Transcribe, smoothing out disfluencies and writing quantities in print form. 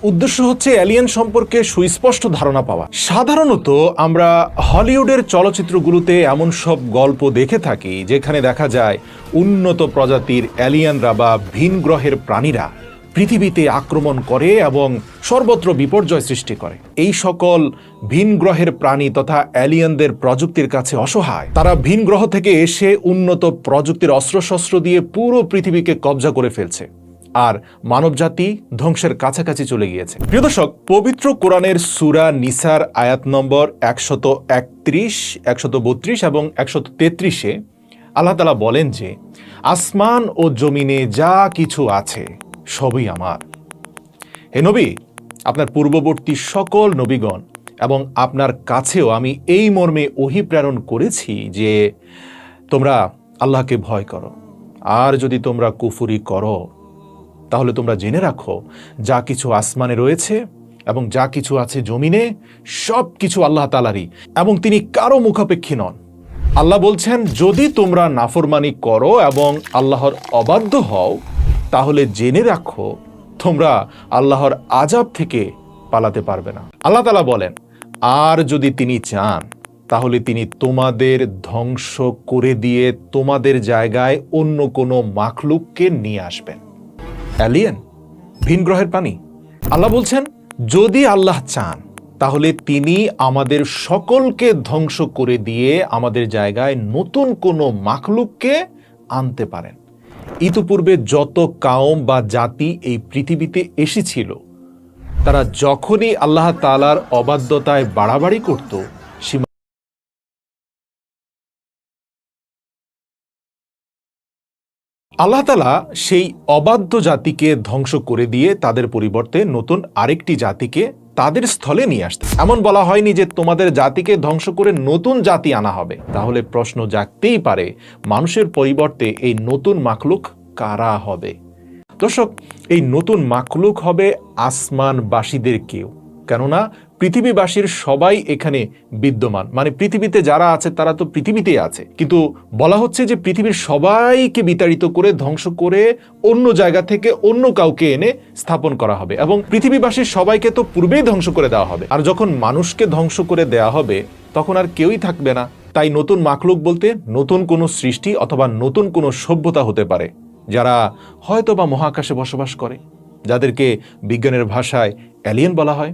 উদ্দেশ্য হচ্ছে এলিয়েন সম্পর্কে সুস্পষ্ট ধারণা পাওয়া। সাধারণত আমরা হলিউডের চলচ্চিত্রগুলোতে এমন সব গল্প দেখে থাকি যেখানে দেখা যায় উন্নত প্রজাতির এলিয়েনরা বা ভিন গ্রহের প্রাণীরা পৃথিবীতে আক্রমণ করে এবং সর্বত্র বিপর্যয় সৃষ্টি করে। এই সকল ভিন গ্রহের প্রাণী তথা এলিয়েনদের প্রযুক্তির কাছে অসহায়। তারা ভিন গ্রহ থেকে এসে উন্নত প্রযুক্তির অস্ত্রশস্ত্র দিয়ে পুরো পৃথিবীকে কব্জা করে ফেলছে, আর মানবজাতি ধ্বংসের কাছাকাছি চলে গিয়েছে। প্রিয় দর্শক, পবিত্র কোরআনের সূরা নিসার আয়াত নম্বর 131, 132 এবং 133-এ আল্লাহ তাআলা বলেন যে আসমান ও জমিনে যা কিছু আছে সবই আমার। হে নবী, আপনার পূর্ববর্তী সকল নবীগণ এবং আপনার কাছেও আমি এই মর্মে ওহী প্রেরণ করেছি যে তোমরা আল্লাহকে ভয় করো, আর যদি তোমরা কুফরি করো তাহলে তোমরা জেনে রাখো যা কিছু আসমানে রয়েছে এবং যা কিছু আছে জমিনে সব কিছু আল্লাহ তাআলারই, এবং তিনি কারো মুখাপেক্ষী নন। আল্লাহ বলছেন, যদি তোমরা নাফরমানি করো এবং আল্লাহর অবাধ্য হও তাহলে জেনে রাখো তোমরা আল্লাহর আযাব থেকে পালাতে পারবে না। আল্লাহ তাআলা বলেন, আর যদি তিনি চান তাহলে তিনি তোমাদের ধ্বংস করে দিয়ে তোমাদের জায়গায় অন্য কোনো মাখলুককে নিয়ে আসবেন। এলিয়েন, ভিন গ্রহের প্রাণী। আল্লাহ বলছেন, যদি আল্লাহ চান তাহলে তিনি আমাদের সকলকে ধ্বংস করে দিয়ে আমাদের জায়গায় নতুন কোনো মাখলুককে আনতে পারেন। ইতিপূর্বে যত কাওম বা জাতি এই পৃথিবীতে এসেছিল তারা যখনই আল্লাহ তাআলার অবাধ্যতায় বাড়াবাড়ি করত, আল্লাহ তাআলা সেই অবাধ্য জাতিকে ধ্বংস করে দিয়ে তাদের পরিবর্তে নতুন আরেকটি জাতিকে তাদের স্থলে নিয়ে আসতে। এমন বলা হয়নি যে তোমাদের জাতিকে ধ্বংস করে নতুন জাতি আনা হবে। তাহলে প্রশ্ন জাগতেই পারে, মানুষের পরিবর্তে এই নতুন মাখলুক কারা হবে? দর্শক, এই নতুন মাখলুক হবে আসমানবাসীদের কেউ, কেননা পৃথিবীবাসীর সবাই এখানে বিদ্যমান। মানে পৃথিবীতে যারা আছে তারা তো পৃথিবীতেই আছে, কিন্তু বলা হচ্ছে যে পৃথিবীর সবাইকে বিতাড়িত করে ধ্বংস করে অন্য জায়গা থেকে অন্য কাউকে এনে স্থাপন করা হবে, এবং পৃথিবীবাসীর সবাইকে তো পূর্বেই ধ্বংস করে দেওয়া হবে। আর যখন মানুষকে ধ্বংস করে দেওয়া হবে তখন আর কেউই থাকবে না। তাই নতুন মাখলুক বলতে নতুন কোনো সৃষ্টি অথবা নতুন কোনো সভ্যতা হতে পারে, যারা হয়তো বা মহাকাশে বসবাস করে, যাদেরকে বিজ্ঞানের ভাষায় এলিয়েন বলা হয়।